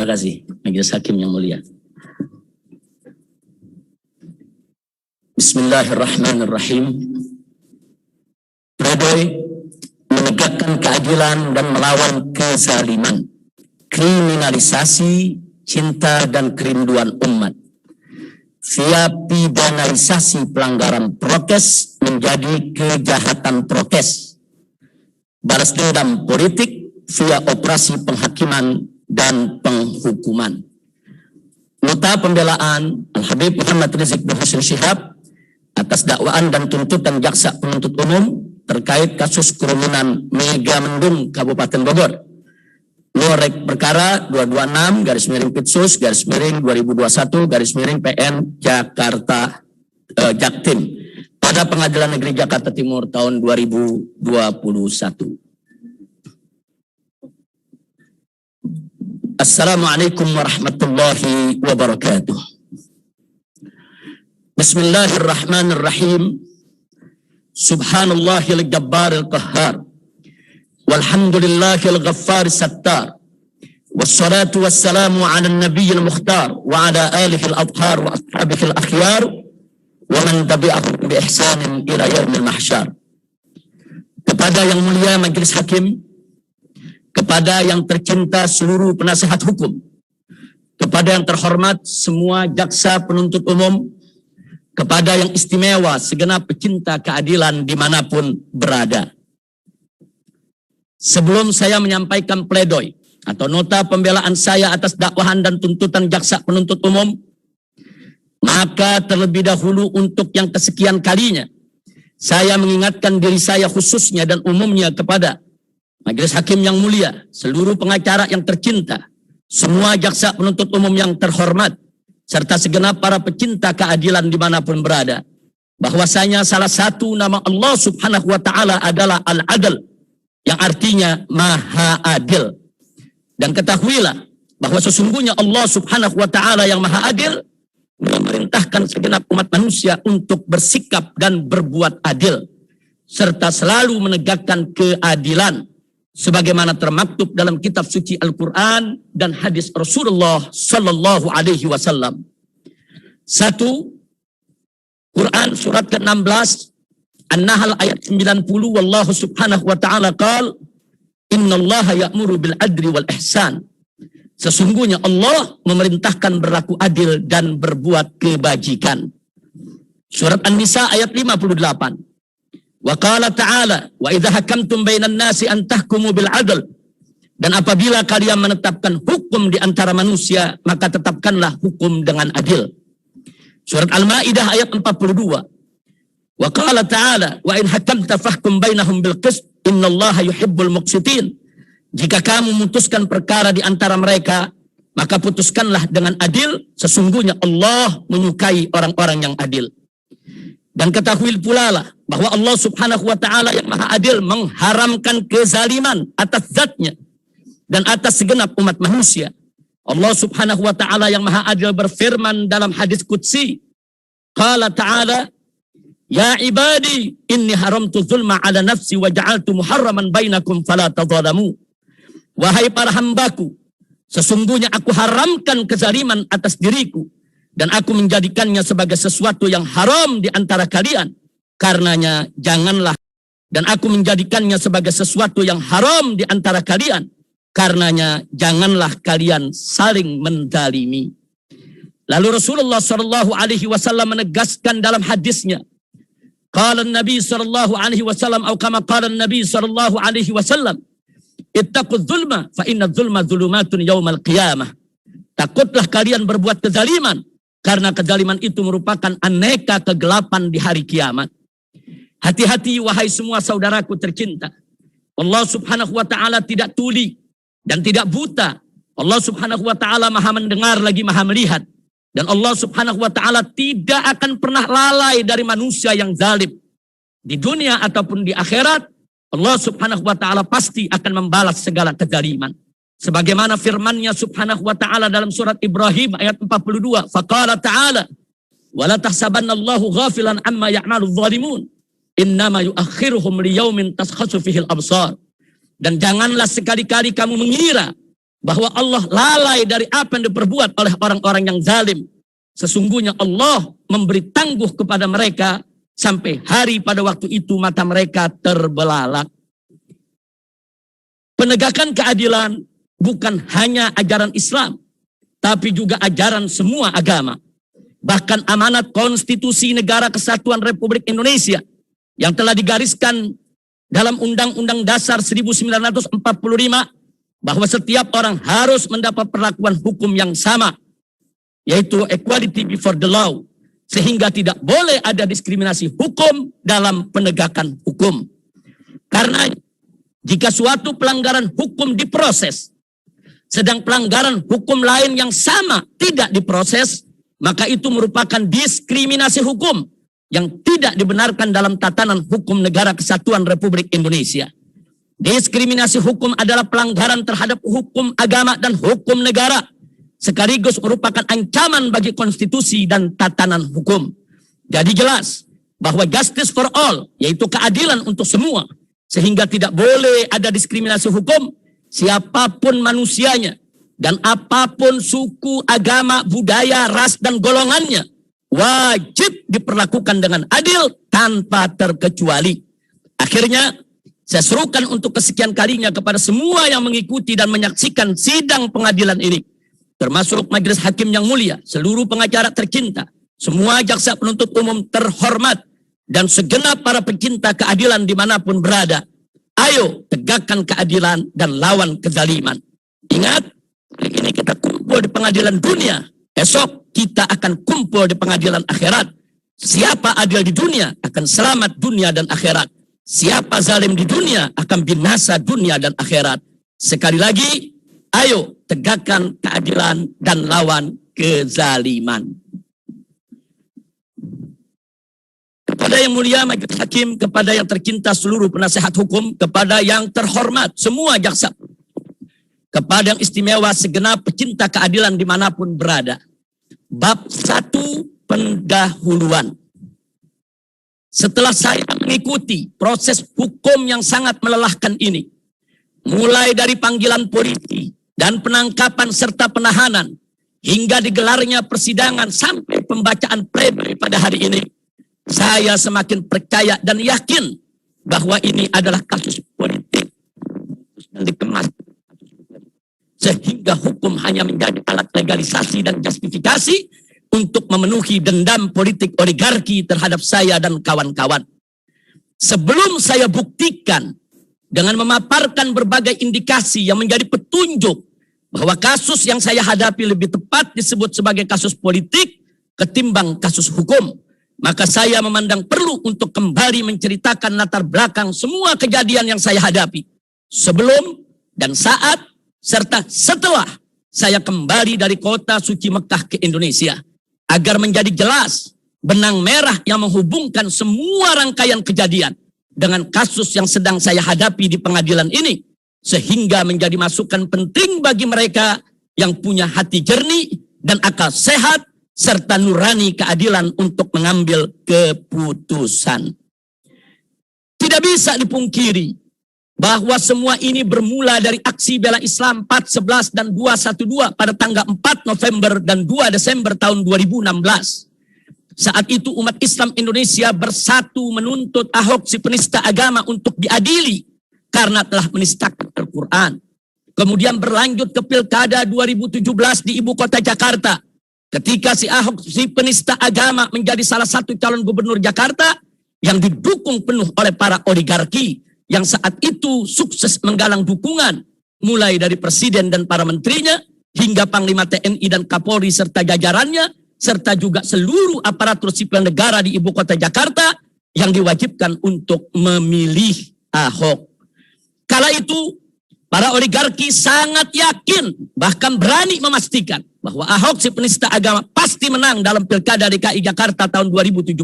Terima kasih, Majelis Hakim yang mulia. Bismillahirrahmanirrahim. Pledoi menegakkan keadilan dan melawan kezaliman, kriminalisasi cinta dan kerinduan umat, via pidanalisasi pelanggaran prokes menjadi kejahatan prokes, balas dendam politik via operasi penghakiman dan penghukuman. Nota pembelaan Al-Habib Muhammad Rizik bin Hashim Shihab atas dakwaan dan tuntutan jaksa penuntut umum terkait kasus kerumunan Megamendung Kabupaten Bogor. Nomor perkara 226/Pitsus/2021/PN Jakarta Jaktim pada Pengadilan Negeri Jakarta Timur tahun 2021. Assalamualaikum warahmatullahi wabarakatuh. Bismillahirrahmanirrahim. Subhanallahil jabbaril qahhar. Walhamdulillahil ghaffari sattar. Wassalatu wassalamu ala nabiyil mukhtar wa ala alihil adhar wa ashabihil akhyar wa man tabi'ahum bi ihsanin ila yaumil mahsyar. Kepada yang mulia Majelis Hakim, kepada yang tercinta seluruh penasihat hukum, kepada yang terhormat semua jaksa penuntut umum, kepada yang istimewa segenap pecinta keadilan dimanapun berada. Sebelum saya menyampaikan pledoi atau nota pembelaan saya atas dakwahan dan tuntutan jaksa penuntut umum, maka terlebih dahulu untuk yang kesekian kalinya, saya mengingatkan diri saya khususnya dan umumnya kepada Majelis Hakim yang mulia, seluruh pengacara yang tercinta, semua jaksa penuntut umum yang terhormat, serta segenap para pecinta keadilan dimanapun berada, bahwasanya salah satu nama Allah Subhanahu wa Ta'ala adalah Al-Adl, yang artinya Maha Adil. Dan ketahuilah bahwa sesungguhnya Allah Subhanahu wa Ta'ala yang Maha Adil memerintahkan segenap umat manusia untuk bersikap dan berbuat adil, serta selalu menegakkan keadilan sebagaimana termaktub dalam kitab suci Al-Quran dan hadis Rasulullah Sallallahu Alaihi Wasallam. 1. Quran surat ke-16 An-Nahl ayat 90, Wallahu subhanahu wa ta'ala qal innallaha ya'muru bil adli wal ihsan. Sesungguhnya Allah memerintahkan berlaku adil dan berbuat kebajikan. Surat An-Nisa ayat 58. Wa qala ta'ala wa idza hakamtum bainan nasi an tahkumu bil adl. Dan apabila kalian menetapkan hukum di antara manusia, maka tetapkanlah hukum dengan adil. Surat Al-Maidah ayat 42. Wa qala ta'ala wa in hakamta fahkum bainahum bil qist innallaha yuhibbul muqsitin. Jika kamu memutuskan perkara di antara mereka, maka putuskanlah dengan adil, sesungguhnya Allah menyukai orang-orang yang adil. Dan ketahui pula lah bahwa Allah Subhanahu wa Ta'ala yang Maha Adil mengharamkan kezaliman atas zatnya dan atas segenap umat manusia. Allah Subhanahu wa Ta'ala yang Maha Adil berfirman dalam hadis qudsi, qala ta'ala ya ibadi inni haramtu zulma ala nafsi wa ja'altu muharraman bainakum fala tadzalamu. Wahai para hambaku, sesungguhnya aku haramkan kezaliman atas diriku dan aku menjadikannya sebagai sesuatu yang haram di antara kalian. Karenanya janganlah, dan aku menjadikannya sebagai sesuatu yang haram di antara kalian. Karenanya janganlah kalian saling menzalimi. Lalu Rasulullah sallallahu alaihi wasallam menegaskan dalam hadisnya, qala Nabi sallallahu alaihi wasallam atau kama qala Nabi sallallahu alaihi wasallam, ittaqudz zulma fa inna zulma dzulumatun yaumal qiyamah. Takutlah kalian berbuat kezaliman, karena kezaliman itu merupakan aneka kegelapan di hari kiamat. Hati-hati wahai semua saudaraku tercinta. Allah Subhanahu wa Ta'ala tidak tuli dan tidak buta. Allah Subhanahu wa Ta'ala Maha mendengar lagi Maha melihat. Dan Allah Subhanahu wa Ta'ala tidak akan pernah lalai dari manusia yang zalim. Di dunia ataupun di akhirat, Allah Subhanahu wa Ta'ala pasti akan membalas segala kezaliman. Sebagaimana firman-Nya Subhanahu wa Ta'ala dalam surat Ibrahim ayat 42, faqala ta'ala wala tahsabanallahu ghafilan amma ya'maludz zalimun innama yuakhiruhum liyaumin taskhasu fihil absar. Dan janganlah sekali-kali kamu mengira bahwa Allah lalai dari apa yang diperbuat oleh orang-orang yang zalim. Sesungguhnya Allah memberi tangguh kepada mereka sampai hari pada waktu itu mata mereka terbelalak. Penegakan keadilan bukan hanya ajaran Islam, tapi juga ajaran semua agama. Bahkan amanat Konstitusi Negara Kesatuan Republik Indonesia yang telah digariskan dalam Undang-Undang Dasar 1945 bahwa setiap orang harus mendapat perlakuan hukum yang sama, yaitu equality before the law, sehingga tidak boleh ada diskriminasi hukum dalam penegakan hukum. Karena jika suatu pelanggaran hukum diproses, sedang pelanggaran hukum lain yang sama tidak diproses, maka itu merupakan diskriminasi hukum yang tidak dibenarkan dalam tatanan hukum Negara Kesatuan Republik Indonesia. Diskriminasi hukum adalah pelanggaran terhadap hukum agama dan hukum negara, sekaligus merupakan ancaman bagi konstitusi dan tatanan hukum. Jadi jelas bahwa justice for all, yaitu keadilan untuk semua, sehingga tidak boleh ada diskriminasi hukum siapapun manusianya, dan apapun suku, agama, budaya, ras, dan golongannya, wajib diperlakukan dengan adil tanpa terkecuali. Akhirnya, saya serukan untuk kesekian kalinya kepada semua yang mengikuti dan menyaksikan sidang pengadilan ini, termasuk Majelis Hakim yang mulia, seluruh pengacara tercinta, semua jaksa penuntut umum terhormat, dan segenap para pecinta keadilan dimanapun berada. Ayo tegakkan keadilan dan lawan kezaliman. Ingat, hari ini kita kumpul di pengadilan dunia, esok kita akan kumpul di pengadilan akhirat. Siapa adil di dunia akan selamat dunia dan akhirat. Siapa zalim di dunia akan binasa dunia dan akhirat. Sekali lagi, ayo tegakkan keadilan dan lawan kezaliman. Kepada yang mulia Majelis Hakim, kepada yang tercinta seluruh penasehat hukum, kepada yang terhormat semua jaksa, kepada yang istimewa segenap pecinta keadilan dimanapun berada. Bab 1, pendahuluan. Setelah saya mengikuti proses hukum yang sangat melelahkan ini, mulai dari panggilan polisi dan penangkapan serta penahanan, hingga digelarnya persidangan sampai pembacaan pledoi pada hari ini, saya semakin percaya dan yakin bahwa ini adalah kasus politik yang dikemas, sehingga hukum hanya menjadi alat legalisasi dan justifikasi untuk memenuhi dendam politik oligarki terhadap saya dan kawan-kawan. Sebelum saya buktikan dengan memaparkan berbagai indikasi yang menjadi petunjuk bahwa kasus yang saya hadapi lebih tepat disebut sebagai kasus politik ketimbang kasus hukum, maka saya memandang perlu untuk kembali menceritakan latar belakang semua kejadian yang saya hadapi sebelum dan saat serta setelah saya kembali dari kota suci Mekah ke Indonesia, agar menjadi jelas benang merah yang menghubungkan semua rangkaian kejadian dengan kasus yang sedang saya hadapi di pengadilan ini, sehingga menjadi masukan penting bagi mereka yang punya hati jernih dan akal sehat serta nurani keadilan untuk mengambil keputusan. Tidak bisa dipungkiri bahwa semua ini bermula dari aksi bela Islam 4.11 dan 2.12 pada tanggal 4 November dan 2 Desember tahun 2016. Saat itu umat Islam Indonesia bersatu menuntut Ahok si penista agama untuk diadili karena telah menistakan Al-Quran. Kemudian berlanjut ke Pilkada 2017 di Ibu Kota Jakarta, ketika si Ahok si penista agama menjadi salah satu calon gubernur Jakarta yang didukung penuh oleh para oligarki, yang saat itu sukses menggalang dukungan mulai dari presiden dan para menterinya hingga Panglima TNI dan Kapolri serta jajarannya, serta juga seluruh aparatur sipil negara di Ibu Kota Jakarta yang diwajibkan untuk memilih Ahok. Kala itu para oligarki sangat yakin, bahkan berani memastikan bahwa Ahok si penista agama pasti menang dalam Pilkada DKI Jakarta tahun 2017.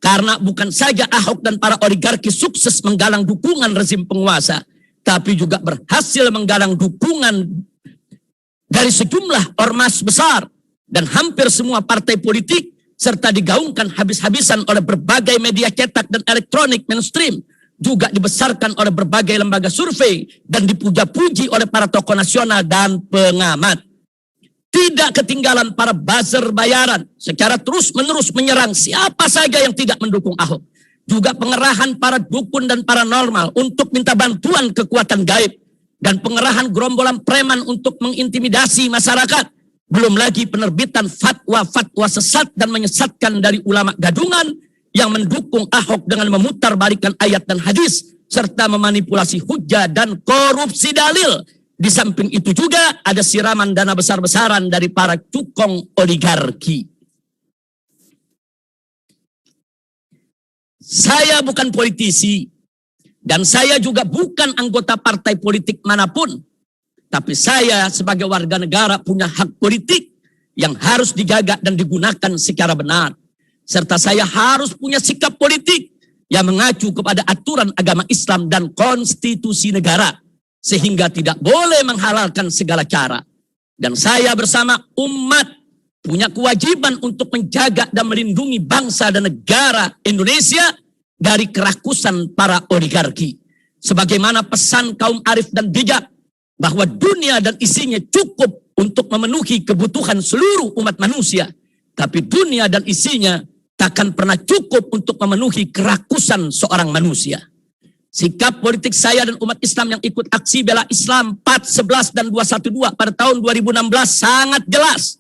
Karena bukan saja Ahok dan para oligarki sukses menggalang dukungan rezim penguasa, tapi juga berhasil menggalang dukungan dari sejumlah ormas besar dan hampir semua partai politik, serta digaungkan habis-habisan oleh berbagai media cetak dan elektronik mainstream, juga dibesarkan oleh berbagai lembaga survei dan dipuja-puji oleh para tokoh nasional dan pengamat. Tidak ketinggalan para buzzer bayaran secara terus-menerus menyerang siapa saja yang tidak mendukung Ahok. Juga pengerahan para dukun dan paranormal untuk minta bantuan kekuatan gaib. Dan pengerahan gerombolan preman untuk mengintimidasi masyarakat. Belum lagi penerbitan fatwa-fatwa sesat dan menyesatkan dari ulama gadungan yang mendukung Ahok dengan memutarbalikkan ayat dan hadis serta memanipulasi hujah dan korupsi dalil. Di samping itu juga ada siraman dana besar-besaran dari para cukong oligarki. Saya bukan politisi dan saya juga bukan anggota partai politik manapun. Tapi saya sebagai warga negara punya hak politik yang harus dijaga dan digunakan secara benar. Serta saya harus punya sikap politik yang mengacu kepada aturan agama Islam dan konstitusi negara. Sehingga tidak boleh menghalalkan segala cara. Dan saya bersama umat punya kewajiban untuk menjaga dan melindungi bangsa dan negara Indonesia dari kerakusan para oligarki. Sebagaimana pesan kaum arif dan bijak bahwa dunia dan isinya cukup untuk memenuhi kebutuhan seluruh umat manusia. Tapi dunia dan isinya takkan pernah cukup untuk memenuhi kerakusan seorang manusia. Sikap politik saya dan umat Islam yang ikut aksi bela Islam 4.11 dan 212 pada tahun 2016 sangat jelas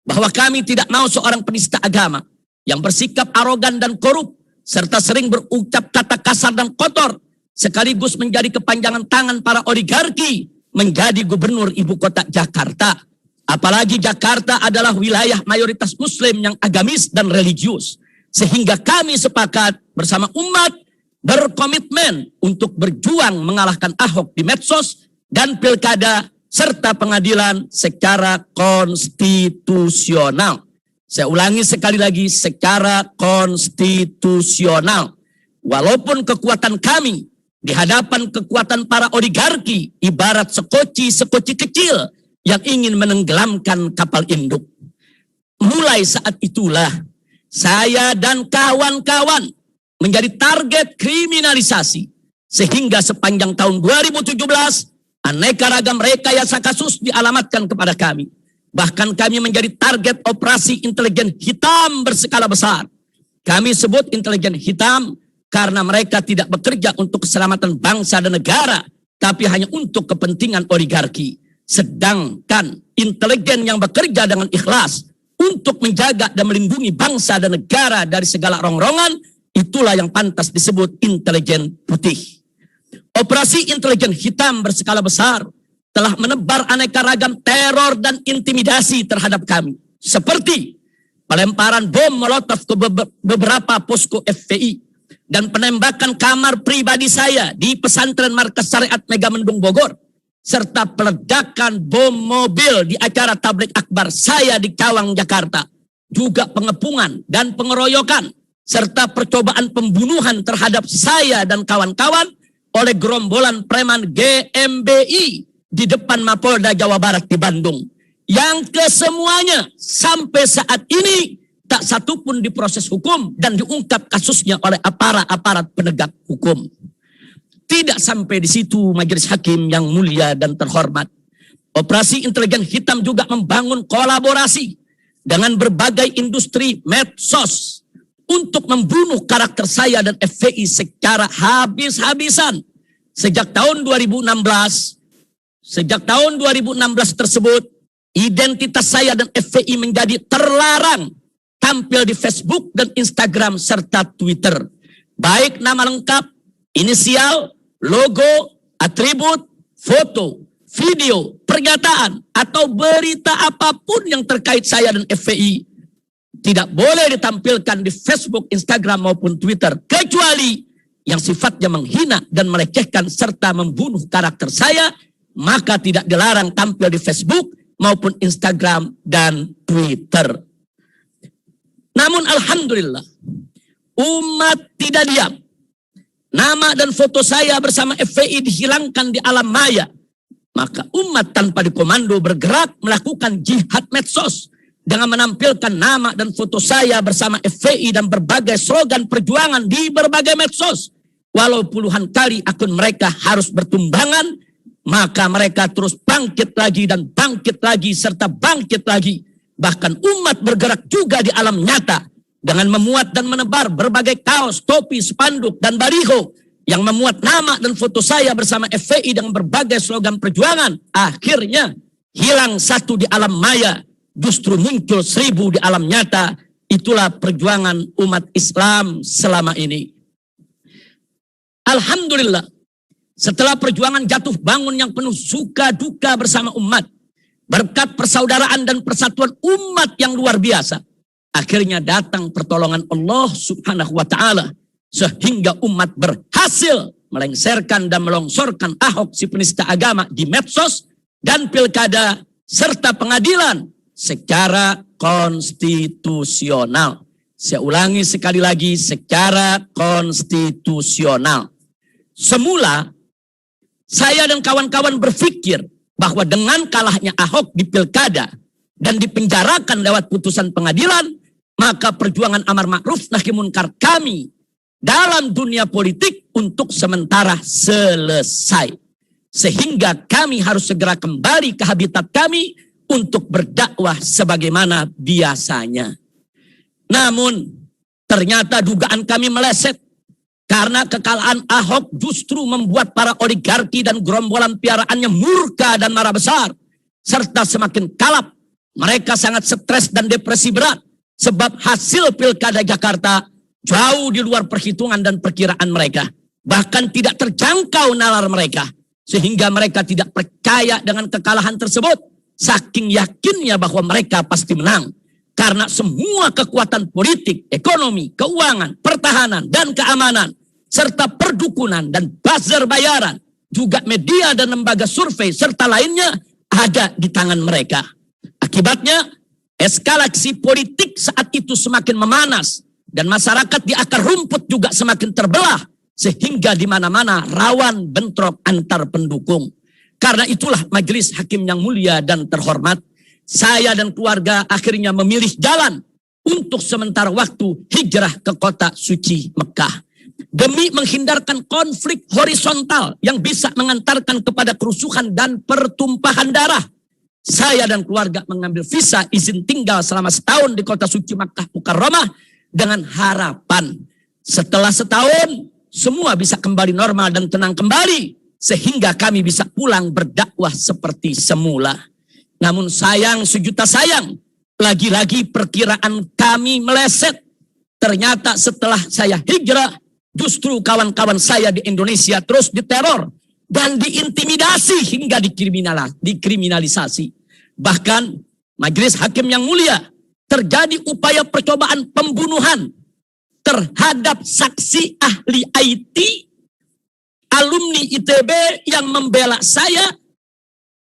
bahwa kami tidak mau seorang penista agama yang bersikap arogan dan korup serta sering berucap kata kasar dan kotor sekaligus menjadi kepanjangan tangan para oligarki menjadi gubernur ibu kota Jakarta. Apalagi Jakarta adalah wilayah mayoritas muslim yang agamis dan religius. Sehingga kami sepakat bersama umat berkomitmen untuk berjuang mengalahkan Ahok di medsos dan pilkada serta pengadilan secara konstitusional. Saya ulangi sekali lagi, secara konstitusional. Walaupun kekuatan kami di hadapan kekuatan para oligarki ibarat sekoci kecil yang ingin menenggelamkan kapal induk. Mulai saat itulah saya dan kawan-kawan menjadi target kriminalisasi. Sehingga sepanjang tahun 2017, aneka ragam rekayasa kasus dialamatkan kepada kami. Bahkan kami menjadi target operasi intelijen hitam berskala besar. Kami sebut intelijen hitam karena mereka tidak bekerja untuk keselamatan bangsa dan negara, tapi hanya untuk kepentingan oligarki. Sedangkan intelijen yang bekerja dengan ikhlas untuk menjaga dan melindungi bangsa dan negara dari segala rongrongan, itulah yang pantas disebut intelijen putih. Operasi intelijen hitam berskala besar telah menebar aneka ragam teror dan intimidasi terhadap kami. Seperti pelemparan bom molotov ke beberapa posko FPI dan penembakan kamar pribadi saya di pesantren Markas Syariat Megamendung Bogor, serta peledakan bom mobil di acara tablik akbar saya di Cawang, Jakarta. Juga pengepungan dan pengeroyokan serta percobaan pembunuhan terhadap saya dan kawan-kawan oleh gerombolan preman GMBI di depan Mapolda Jawa Barat di Bandung. Yang kesemuanya sampai saat ini tak satu pun diproses hukum dan diungkap kasusnya oleh aparat penegak hukum. Tidak sampai di situ majelis hakim yang mulia dan terhormat. Operasi intelijen hitam juga membangun kolaborasi dengan berbagai industri medsos untuk membunuh karakter saya dan FPI secara habis-habisan. Sejak tahun 2016 tersebut, identitas saya dan FPI menjadi terlarang tampil di Facebook dan Instagram serta Twitter. Baik nama lengkap, inisial, logo, atribut, foto, video, pernyataan, atau berita apapun yang terkait saya dan FPI tidak boleh ditampilkan di Facebook, Instagram maupun Twitter, kecuali yang sifatnya menghina dan melecehkan serta membunuh karakter saya, maka tidak dilarang tampil di Facebook maupun Instagram dan Twitter. Namun alhamdulillah, umat tidak diam. Nama dan foto saya bersama FPI dihilangkan di alam maya. Maka umat tanpa dikomando bergerak melakukan jihad medsos dengan menampilkan nama dan foto saya bersama FPI dan berbagai slogan perjuangan di berbagai medsos. walau puluhan kali akun mereka harus bertumbangan, maka mereka terus bangkit lagi dan bangkit lagi serta bangkit lagi. Bahkan umat bergerak juga di alam nyata dengan memuat dan menebar berbagai kaos, topi, spanduk, dan baliho yang memuat nama dan foto saya bersama FPI dengan berbagai slogan perjuangan. Akhirnya hilang satu di alam maya, justru muncul 1000 di alam nyata. Itulah perjuangan umat Islam selama ini. Alhamdulillah, setelah perjuangan jatuh bangun yang penuh suka duka bersama umat, berkat persaudaraan dan persatuan umat yang luar biasa, akhirnya datang pertolongan Allah Subhanahu wa Ta'ala, sehingga umat berhasil melengsarkan dan melongsorkan Ahok si penista agama di medsos dan pilkada serta pengadilan secara konstitusional. Saya ulangi sekali lagi, secara konstitusional. Semula saya dan kawan-kawan berpikir bahwa dengan kalahnya Ahok di pilkada dan dipenjarakan lewat putusan pengadilan, maka perjuangan amar ma'ruf nahi munkar kami dalam dunia politik untuk sementara selesai. Sehingga kami harus segera kembali ke habitat kami untuk berdakwah sebagaimana biasanya. Namun ternyata dugaan kami meleset, karena kekalahan Ahok justru membuat para oligarki dan gerombolan piaraannya murka dan marah besar, serta semakin kalap. Mereka sangat stres dan depresi berat, sebab hasil pilkada Jakarta jauh di luar perhitungan dan perkiraan mereka. Bahkan tidak terjangkau nalar mereka, sehingga mereka tidak percaya dengan kekalahan tersebut. Saking yakinnya bahwa mereka pasti menang. Karena semua kekuatan politik, ekonomi, keuangan, pertahanan, dan keamanan, serta perdukunan dan buzzer bayaran, juga media dan lembaga survei, serta lainnya ada di tangan mereka. Akibatnya, eskalasi politik saat itu semakin memanas, dan masyarakat di akar rumput juga semakin terbelah, sehingga di mana-mana rawan bentrok antar pendukung. Karena itulah majelis hakim yang mulia dan terhormat, saya dan keluarga akhirnya memilih jalan untuk sementara waktu hijrah ke kota suci Mekah. Demi menghindarkan konflik horizontal yang bisa mengantarkan kepada kerusuhan dan pertumpahan darah, saya dan keluarga mengambil visa izin tinggal selama setahun di kota suci Makkah Mukarramah dengan harapan setelah setahun semua bisa kembali normal dan tenang kembali, sehingga kami bisa pulang berdakwah seperti semula. Namun sayang sejuta sayang, lagi-lagi perkiraan kami meleset. Ternyata setelah saya hijrah, justru kawan-kawan saya di Indonesia terus diteror dan diintimidasi hingga dikriminalisasi. Bahkan majelis hakim yang mulia, terjadi upaya percobaan pembunuhan terhadap saksi ahli IT, alumni ITB yang membela saya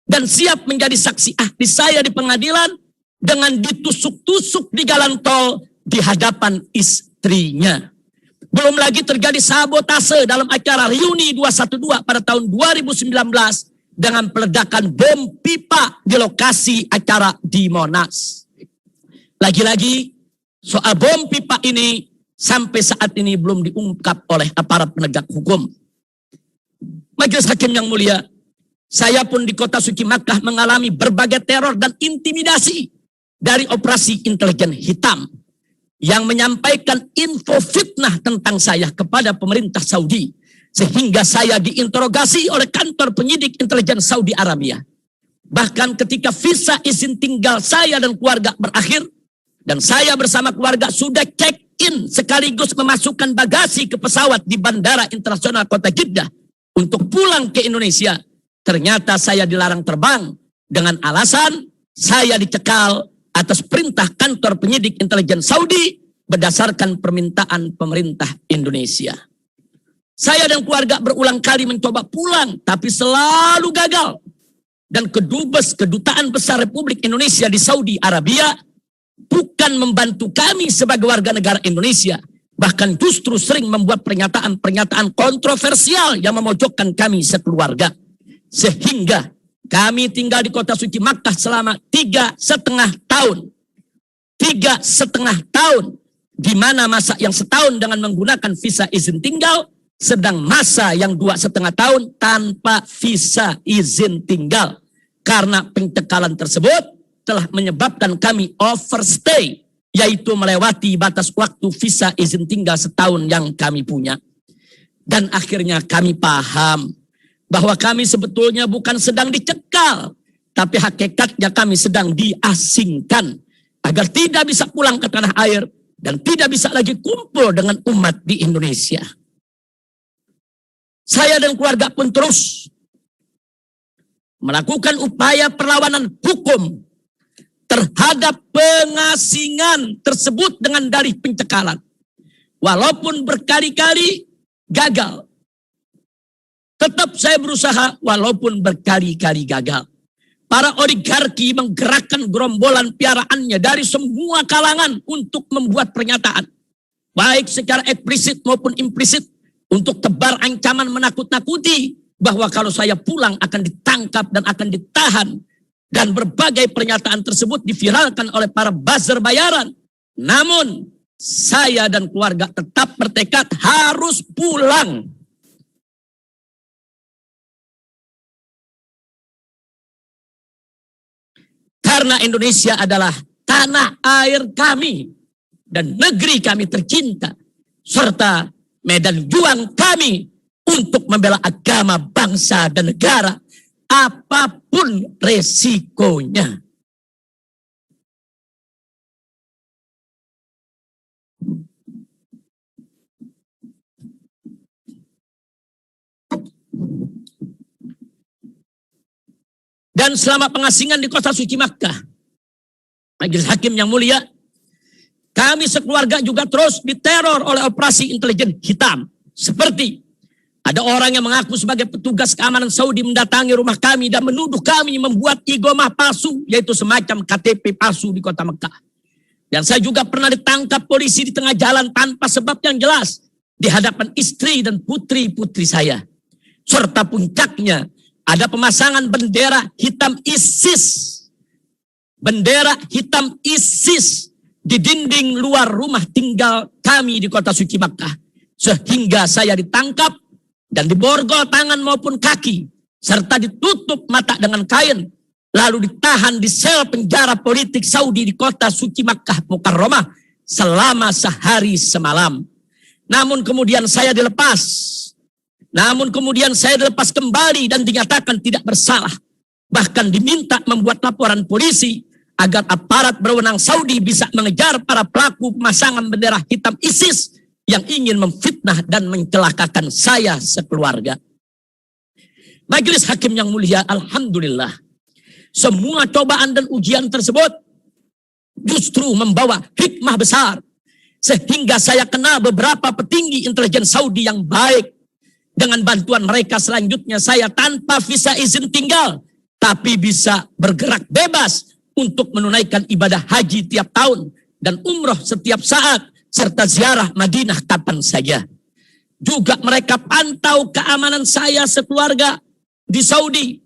dan siap menjadi saksi ahli saya di pengadilan dengan ditusuk-tusuk di jalan tol di hadapan istrinya. Belum lagi terjadi sabotase dalam acara reuni 212 pada tahun 2019 dengan peledakan bom pipa di lokasi acara di Monas. Lagi-lagi soal bom pipa ini sampai saat ini belum diungkap oleh aparat penegak hukum. Majelis hakim yang mulia, saya pun di kota suci Makkah mengalami berbagai teror dan intimidasi dari operasi intelijen hitam yang menyampaikan info fitnah tentang saya kepada pemerintah Saudi, sehingga saya diinterogasi oleh kantor penyidik intelijen Saudi Arabia. Bahkan ketika visa izin tinggal saya dan keluarga berakhir, dan saya bersama keluarga sudah check-in sekaligus memasukkan bagasi ke pesawat di Bandara Internasional Kota Jeddah untuk pulang ke Indonesia, ternyata saya dilarang terbang dengan alasan saya dicekal atas perintah kantor penyidik intelijen Saudi berdasarkan permintaan pemerintah Indonesia. Saya dan keluarga berulang kali mencoba pulang, tapi selalu gagal. Dan kedubes Kedutaan Besar Republik Indonesia di Saudi Arabia bukan membantu kami sebagai warga negara Indonesia, bahkan justru sering membuat pernyataan-pernyataan kontroversial yang memojokkan kami sekeluarga. Sehingga kami tinggal di kota suci Makkah selama 3,5 tahun. 3,5 tahun. Di mana masa yang setahun dengan menggunakan visa izin tinggal, sedang masa yang 2,5 tahun tanpa visa izin tinggal. Karena pencekalan tersebut telah menyebabkan kami overstay, yaitu melewati batas waktu visa izin tinggal setahun yang kami punya. Dan akhirnya kami paham bahwa kami sebetulnya bukan sedang dicekal, tapi hakikatnya kami sedang diasingkan agar tidak bisa pulang ke tanah air dan tidak bisa lagi kumpul dengan umat di Indonesia. Saya dan keluarga pun terus melakukan upaya perlawanan hukum terhadap pengasingan tersebut dengan dalih pencekalan. Walaupun berkali-kali gagal, tetap saya berusaha walaupun berkali-kali gagal. Para oligarki menggerakkan gerombolan piaraannya dari semua kalangan untuk membuat pernyataan, baik secara eksplisit maupun implisit, untuk tebar ancaman menakut-nakuti bahwa kalau saya pulang akan ditangkap dan akan ditahan. Dan berbagai pernyataan tersebut diviralkan oleh para buzzer bayaran. Namun saya dan keluarga tetap bertekad harus pulang. Karena Indonesia adalah tanah air kami dan negeri kami tercinta, serta medan juang kami untuk membela agama, bangsa, dan negara, apapun resikonya. Dan selama pengasingan di kota suci Makkah, Majelis Hakim yang mulia, kami sekeluarga juga terus diteror oleh operasi intelijen hitam. Seperti ada orang yang mengaku sebagai petugas keamanan Saudi mendatangi rumah kami dan menuduh kami membuat igomah palsu, yaitu semacam KTP palsu di kota Mekah. Dan saya juga pernah ditangkap polisi di tengah jalan tanpa sebab yang jelas di hadapan istri dan putri-putri saya. Serta puncaknya ada pemasangan bendera hitam ISIS. Bendera hitam ISIS di dinding luar rumah tinggal kami di kota suci Makkah. Sehingga saya ditangkap dan diborgol tangan maupun kaki, serta ditutup mata dengan kain, lalu ditahan di sel penjara politik Saudi di kota suci Makkah Mukarramah selama sehari semalam. Namun kemudian saya dilepas. Kembali dan dinyatakan tidak bersalah. Bahkan diminta membuat laporan polisi agar aparat berwenang Saudi bisa mengejar para pelaku pemasangan bendera hitam ISIS yang ingin memfitnah dan mencelakakan saya sekeluarga. Majelis Hakim yang mulia, alhamdulillah, semua cobaan dan ujian tersebut justru membawa hikmah besar, sehingga saya kenal beberapa petinggi intelijen Saudi yang baik. Dengan bantuan mereka selanjutnya saya tanpa visa izin tinggal, tapi bisa bergerak bebas untuk menunaikan ibadah haji tiap tahun dan umroh setiap saat, serta ziarah Madinah kapan saja. Juga mereka pantau keamanan saya sekeluarga di Saudi.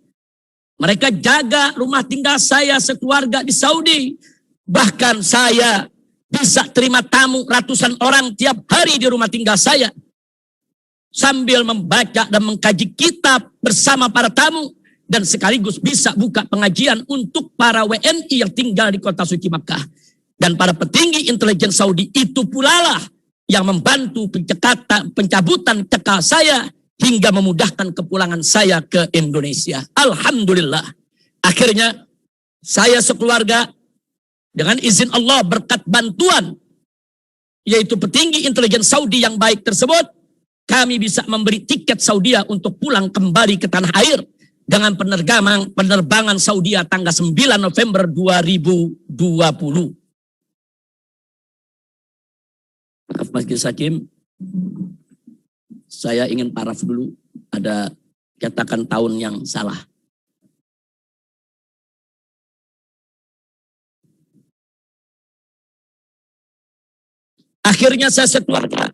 Mereka jaga rumah tinggal saya sekeluarga di Saudi. Bahkan saya bisa terima tamu ratusan orang tiap hari di rumah tinggal saya, sambil membaca dan mengkaji kitab bersama para tamu, dan sekaligus bisa buka pengajian untuk para WNI yang tinggal di kota suci Makkah. Dan para petinggi intelijen Saudi itu pula lah yang membantu pencabutan cekal saya hingga memudahkan kepulangan saya ke Indonesia. Alhamdulillah. Akhirnya saya sekeluarga dengan izin Allah berkat bantuan yaitu petinggi intelijen Saudi yang baik tersebut, kami bisa memberi tiket Saudi untuk pulang kembali ke tanah air dengan penerbangan Saudi tanggal 9 November 2020. Maaf Majelis Hakim, saya ingin paraf dulu, ada katakan tahun yang salah. Akhirnya saya sekeluarga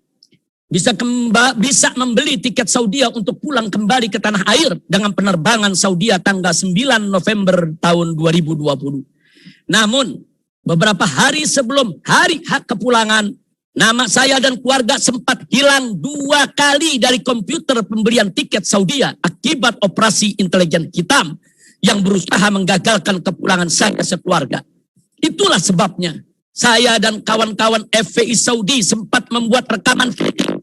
bisa membeli tiket Saudi untuk pulang kembali ke tanah air dengan penerbangan Saudi tanggal 9 November tahun 2020. Namun beberapa hari sebelum hari hak kepulangan, Nama saya dan keluarga sempat hilang 2 kali dari komputer pembelian tiket Saudi akibat operasi intelijen hitam yang berusaha menggagalkan kepulangan saya sekeluarga. Itulah sebabnya saya dan kawan-kawan FPI Saudi sempat membuat rekaman video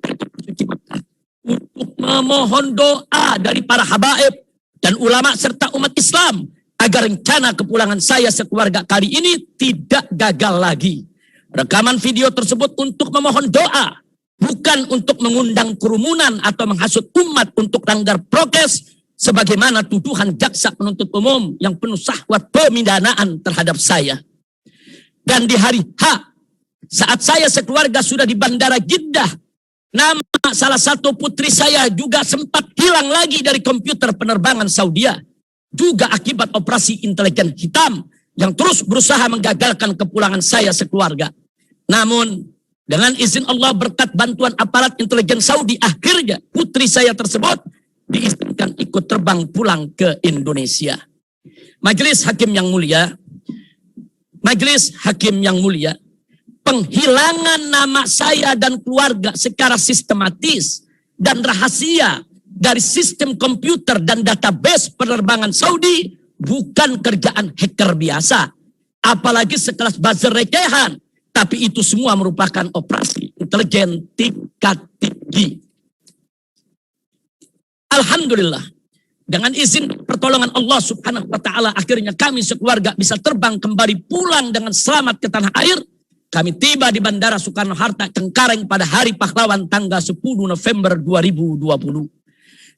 untuk memohon doa dari para habaib dan ulama serta umat Islam agar rencana kepulangan saya sekeluarga kali ini tidak gagal lagi. Rekaman video tersebut untuk memohon doa, bukan untuk mengundang kerumunan atau menghasut umat untuk langgar prokes, sebagaimana tuduhan jaksa penuntut umum yang penuh syahwat pemindanaan terhadap saya. Dan di hari H, saat saya sekeluarga sudah di Bandara Jeddah, nama salah satu putri saya juga sempat hilang lagi dari komputer penerbangan Saudi, juga akibat operasi intelijen hitam yang terus berusaha menggagalkan kepulangan saya sekeluarga. Namun, dengan izin Allah berkat bantuan aparat intelijen Saudi, akhirnya putri saya tersebut diizinkan ikut terbang pulang ke Indonesia. Majelis hakim yang mulia, penghilangan nama saya dan keluarga secara sistematis dan rahasia dari sistem komputer dan database penerbangan Saudi bukan kerjaan hacker biasa, apalagi sekelas buzzer recehan. Tapi itu semua merupakan operasi intelijen tingkat tinggi. Alhamdulillah, dengan izin pertolongan Allah Subhanahu wa Ta'ala, akhirnya kami sekeluarga bisa terbang kembali pulang dengan selamat ke tanah air. Kami tiba di Bandara Soekarno-Hatta Cengkareng pada Hari Pahlawan tanggal 10 November 2020.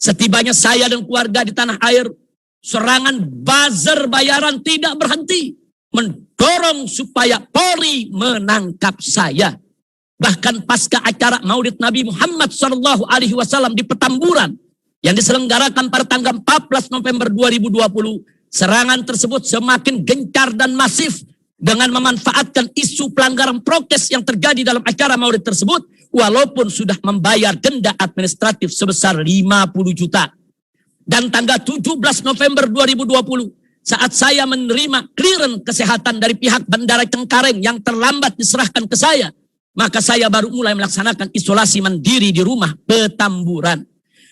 Setibanya saya dan keluarga di tanah air, serangan buzzer bayaran tidak berhenti, mendorong supaya Polri menangkap saya. Bahkan pasca acara Maulid Nabi Muhammad SAW di Petamburan yang diselenggarakan pada tanggal 14 November 2020, serangan tersebut semakin gencar dan masif dengan memanfaatkan isu pelanggaran prokes yang terjadi dalam acara Maulid tersebut, walaupun sudah membayar denda administratif sebesar 50 juta. Dan tanggal 17 November 2020, saat saya menerima clearance kesehatan dari pihak Bandara Cengkareng yang terlambat diserahkan ke saya, maka saya baru mulai melaksanakan isolasi mandiri di rumah Petamburan.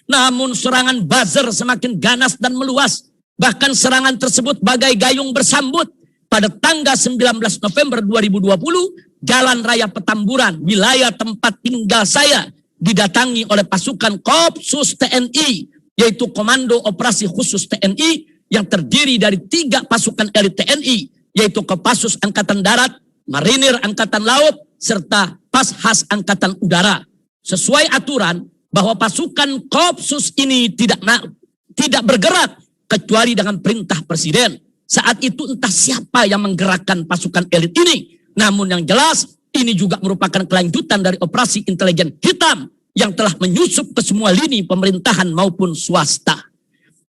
Namun serangan buzzer semakin ganas dan meluas. Bahkan serangan tersebut bagai gayung bersambut. Pada tanggal 19 November 2020, Jalan Raya Petamburan, wilayah tempat tinggal saya, didatangi oleh pasukan Kopsus TNI, yaitu Komando Operasi Khusus TNI, yang terdiri dari 3 pasukan elit TNI, yaitu Kopassus Angkatan Darat, Marinir Angkatan Laut, serta Pashas Angkatan Udara. Sesuai aturan bahwa pasukan Kopsus ini tidak bergerak kecuali dengan perintah Presiden. Saat itu entah siapa yang menggerakkan pasukan elit ini. Namun yang jelas, ini juga merupakan kelanjutan dari operasi intelijen hitam yang telah menyusup ke semua lini pemerintahan maupun swasta.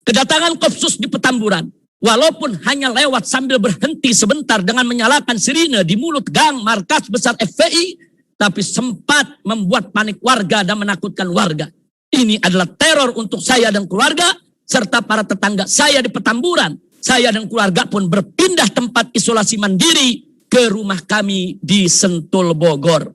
Kedatangan Kopsus di Petamburan, walaupun hanya lewat sambil berhenti sebentar dengan menyalakan sirine di mulut gang markas besar FPI, tapi sempat membuat panik warga dan menakutkan warga. Ini adalah teror untuk saya dan keluarga, serta para tetangga saya di Petamburan. Saya dan keluarga pun berpindah tempat isolasi mandiri ke rumah kami di Sentul, Bogor.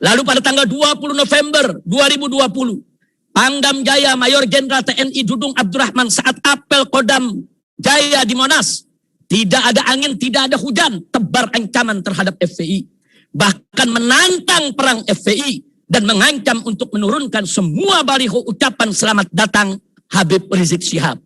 Lalu pada tanggal 20 November 2020, Pangdam Jaya Mayor Jenderal TNI Dudung Abdurrahman saat apel Kodam Jaya di Monas. Tidak ada angin, tidak ada hujan, tebar ancaman terhadap FPI. Bahkan menantang perang FPI dan mengancam untuk menurunkan semua baliho ucapan selamat datang Habib Rizik Syihab.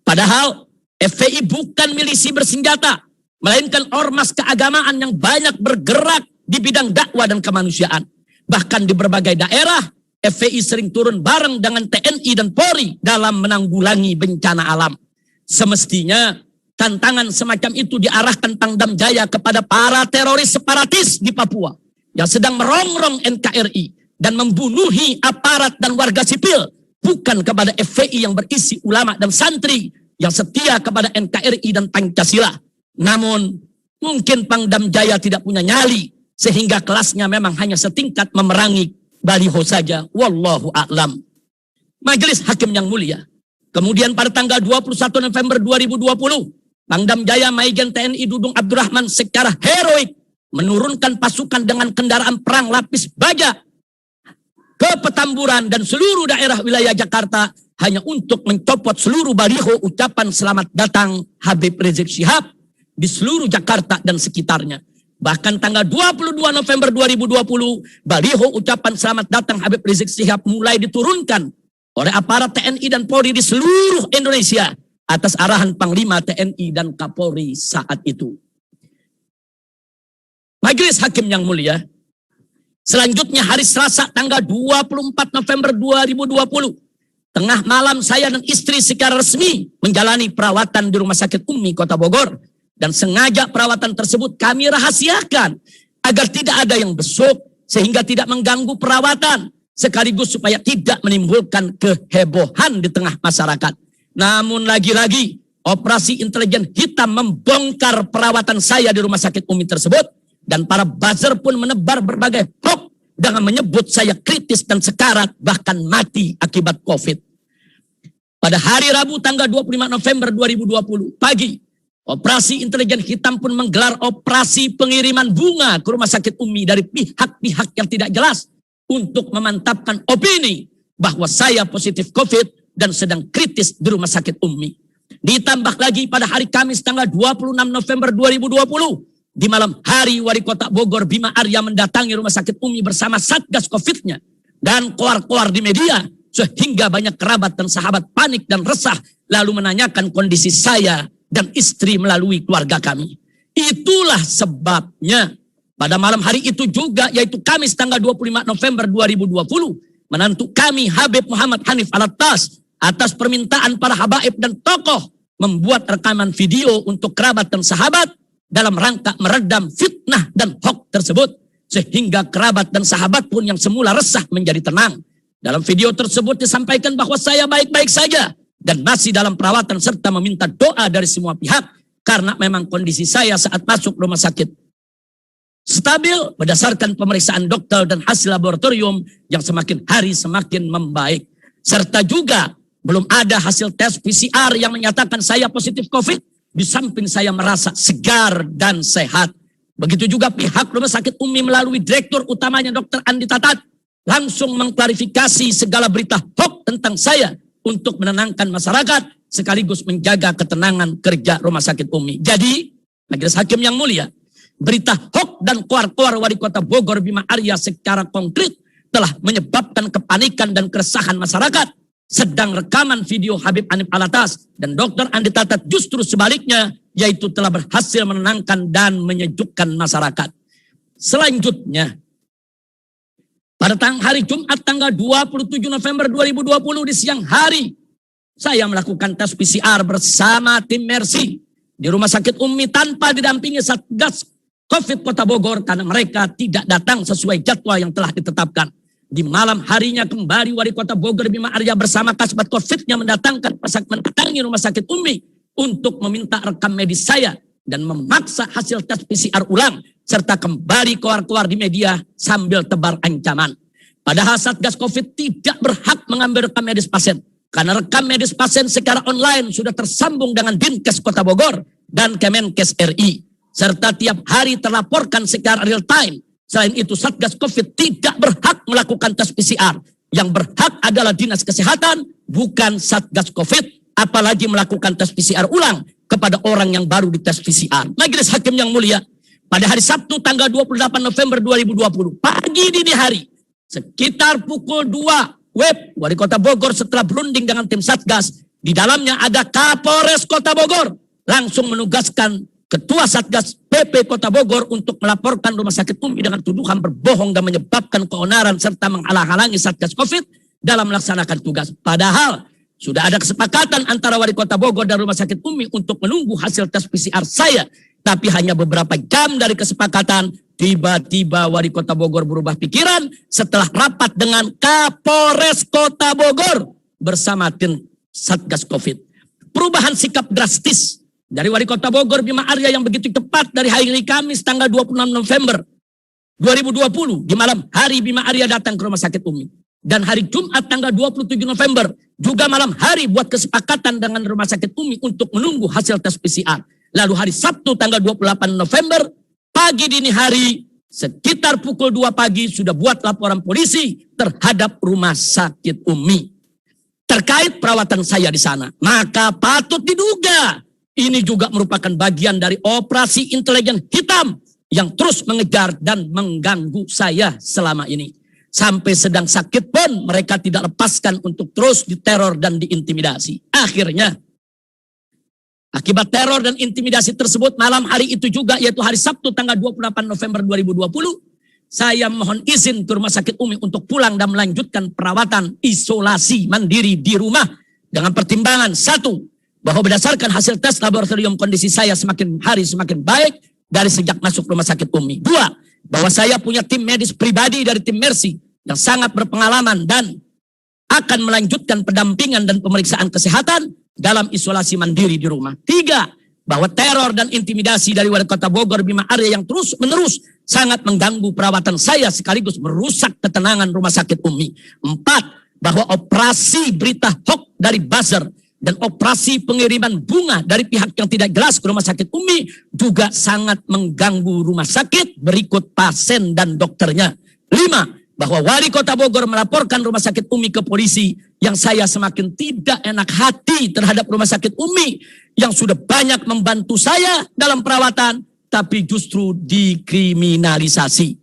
Padahal FPI bukan milisi bersenjata, melainkan ormas keagamaan yang banyak bergerak di bidang dakwah dan kemanusiaan. Bahkan di berbagai daerah, FPI sering turun bareng dengan TNI dan Polri dalam menanggulangi bencana alam. Semestinya tantangan semacam itu diarahkan Pangdam Jaya kepada para teroris separatis di Papua yang sedang merongrong NKRI dan membunuhi aparat dan warga sipil, bukan kepada FPI yang berisi ulama dan santri yang setia kepada NKRI dan Pancasila. Namun mungkin Pangdam Jaya tidak punya nyali sehingga kelasnya memang hanya setingkat memerangi baliho saja, wallahu a'lam. Majelis hakim yang mulia, kemudian pada tanggal 21 November 2020, Pangdam Jaya Majen TNI Dudung Abdurrahman secara heroik menurunkan pasukan dengan kendaraan perang lapis baja ke Petamburan dan seluruh daerah wilayah Jakarta hanya untuk mencopot seluruh baliho ucapan selamat datang Habib Rizik Syihab di seluruh Jakarta dan sekitarnya. Bahkan tanggal 22 November 2020, baliho ucapan selamat datang Habib Rizik Syihab mulai diturunkan oleh aparat TNI dan Polri di seluruh Indonesia atas arahan Panglima TNI dan Kapolri saat itu. Majelis Hakim yang mulia, selanjutnya hari Selasa tanggal 24 November 2020, tengah malam saya dan istri secara resmi menjalani perawatan di Rumah Sakit Umi Kota Bogor. Dan sengaja perawatan tersebut kami rahasiakan agar tidak ada yang besuk sehingga tidak mengganggu perawatan. Sekaligus supaya tidak menimbulkan kehebohan di tengah masyarakat. Namun lagi-lagi operasi intelijen hitam membongkar perawatan saya di Rumah Sakit Umi tersebut. Dan para buzzer pun menebar berbagai hoax dengan menyebut saya kritis dan sekarat bahkan mati akibat COVID. Pada hari Rabu tanggal 25 November 2020 pagi, operasi intelijen hitam pun menggelar operasi pengiriman bunga ke Rumah Sakit Umi dari pihak-pihak yang tidak jelas untuk memantapkan opini bahwa saya positif COVID dan sedang kritis di Rumah Sakit Umi. Ditambah lagi pada hari Kamis tanggal 26 November 2020, di malam hari Wali Kota Bogor Bima Arya mendatangi Rumah Sakit Umi bersama Satgas COVID-nya dan koar-koar di media sehingga banyak kerabat dan sahabat panik dan resah lalu menanyakan kondisi saya dan istri melalui keluarga kami. Itulah sebabnya pada malam hari itu juga, yaitu Kamis tanggal 25 November 2020, menantu kami Habib Muhammad Hanif Alatas atas permintaan para habaib dan tokoh membuat rekaman video untuk kerabat dan sahabat dalam rangka meredam fitnah dan hoax tersebut. Sehingga kerabat dan sahabat pun yang semula resah menjadi tenang. Dalam video tersebut disampaikan bahwa saya baik-baik saja dan masih dalam perawatan serta meminta doa dari semua pihak karena memang kondisi saya saat masuk rumah sakit stabil berdasarkan pemeriksaan dokter dan hasil laboratorium yang semakin hari semakin membaik. Serta juga belum ada hasil tes PCR yang menyatakan saya positif COVID. Di samping saya merasa segar dan sehat. Begitu juga pihak Rumah Sakit Umi melalui Direktur Utamanya Dr. Andi Tatat langsung mengklarifikasi segala berita hoax tentang saya untuk menenangkan masyarakat sekaligus menjaga ketenangan kerja Rumah Sakit Umi. Jadi, Majelis Hakim yang mulia, berita hoax dan koar-koar Wali Kota Bogor Bima Arya secara konkret telah menyebabkan kepanikan dan keresahan masyarakat. Sedang rekaman video Habib Hanif Alatas dan Dr. Andi Tatat justru sebaliknya, yaitu telah berhasil menenangkan dan menyejukkan masyarakat. Selanjutnya, pada hari Jumat tanggal 27 November 2020 di siang hari, saya melakukan tes PCR bersama tim Mercy di Rumah Sakit Umi tanpa didampingi Satgas COVID Kota Bogor karena mereka tidak datang sesuai jadwal yang telah ditetapkan. Di malam harinya kembali Wali Kota Bogor Bima Arya bersama kasbat COVID-nya mendatangi Rumah Sakit Umi untuk meminta rekam medis saya dan memaksa hasil tes PCR ulang serta kembali keluar-keluar di media sambil tebar ancaman. Padahal Satgas COVID tidak berhak mengambil rekam medis pasien karena rekam medis pasien secara online sudah tersambung dengan Dinkes Kota Bogor dan Kemenkes RI serta tiap hari terlaporkan secara real time. Selain itu Satgas COVID tidak berhak melakukan tes PCR. Yang berhak adalah Dinas Kesehatan, bukan Satgas COVID. Apalagi melakukan tes PCR ulang kepada orang yang baru dites PCR. Majelis Hakim yang mulia, pada hari Sabtu tanggal 28 November 2020, pagi dini hari, sekitar pukul 2 Wali Kota Bogor setelah berunding dengan tim Satgas, di dalamnya ada Kapolres Kota Bogor, langsung menugaskan Ketua Satgas PP Kota Bogor untuk melaporkan Rumah Sakit Umi dengan tuduhan berbohong dan menyebabkan keonaran serta menghalang-halangi Satgas COVID dalam melaksanakan tugas. Padahal sudah ada kesepakatan antara Wali Kota Bogor dan Rumah Sakit Umi untuk menunggu hasil tes PCR saya. Tapi hanya beberapa jam dari kesepakatan, tiba-tiba Wali Kota Bogor berubah pikiran setelah rapat dengan Kapolres Kota Bogor bersama tim Satgas COVID. Perubahan sikap drastis dari Wali Kota Bogor Bima Arya yang begitu tepat dari hari Kamis tanggal 26 November 2020 di malam hari Bima Arya datang ke Rumah Sakit Umi. Dan hari Jumat tanggal 27 November juga malam hari buat kesepakatan dengan Rumah Sakit Umi untuk menunggu hasil tes PCR. Lalu hari Sabtu tanggal 28 November pagi dini hari, sekitar pukul 2 pagi sudah buat laporan polisi terhadap rumah sakit Umi terkait perawatan saya di sana. Maka patut diduga ini juga merupakan bagian dari operasi intelijen hitam yang terus mengejar dan mengganggu saya selama ini. Sampai sedang sakit pun mereka tidak lepaskan untuk terus diteror dan diintimidasi. Akhirnya, akibat teror dan intimidasi tersebut, malam hari itu juga, yaitu hari Sabtu tanggal 28 November 2020, saya mohon izin ke rumah sakit Umi untuk pulang dan melanjutkan perawatan isolasi mandiri di rumah dengan pertimbangan, satu, bahwa berdasarkan hasil tes laboratorium kondisi saya semakin hari semakin baik dari sejak masuk rumah sakit Umi. Dua, bahwa saya punya tim medis pribadi dari tim Mercy yang sangat berpengalaman dan akan melanjutkan pendampingan dan pemeriksaan kesehatan dalam isolasi mandiri di rumah. Tiga, bahwa teror dan intimidasi dari wali kota Bogor Bima Arya yang terus menerus sangat mengganggu perawatan saya sekaligus merusak ketenangan rumah sakit Umi. Empat, bahwa operasi berita hoax dari buzzer dan operasi pengiriman bunga dari pihak yang tidak jelas ke rumah sakit Umi juga sangat mengganggu rumah sakit berikut pasien dan dokternya. Lima, bahwa wali kota Bogor melaporkan rumah sakit Umi ke polisi yang saya semakin tidak enak hati terhadap rumah sakit Umi yang sudah banyak membantu saya dalam perawatan tapi justru dikriminalisasi.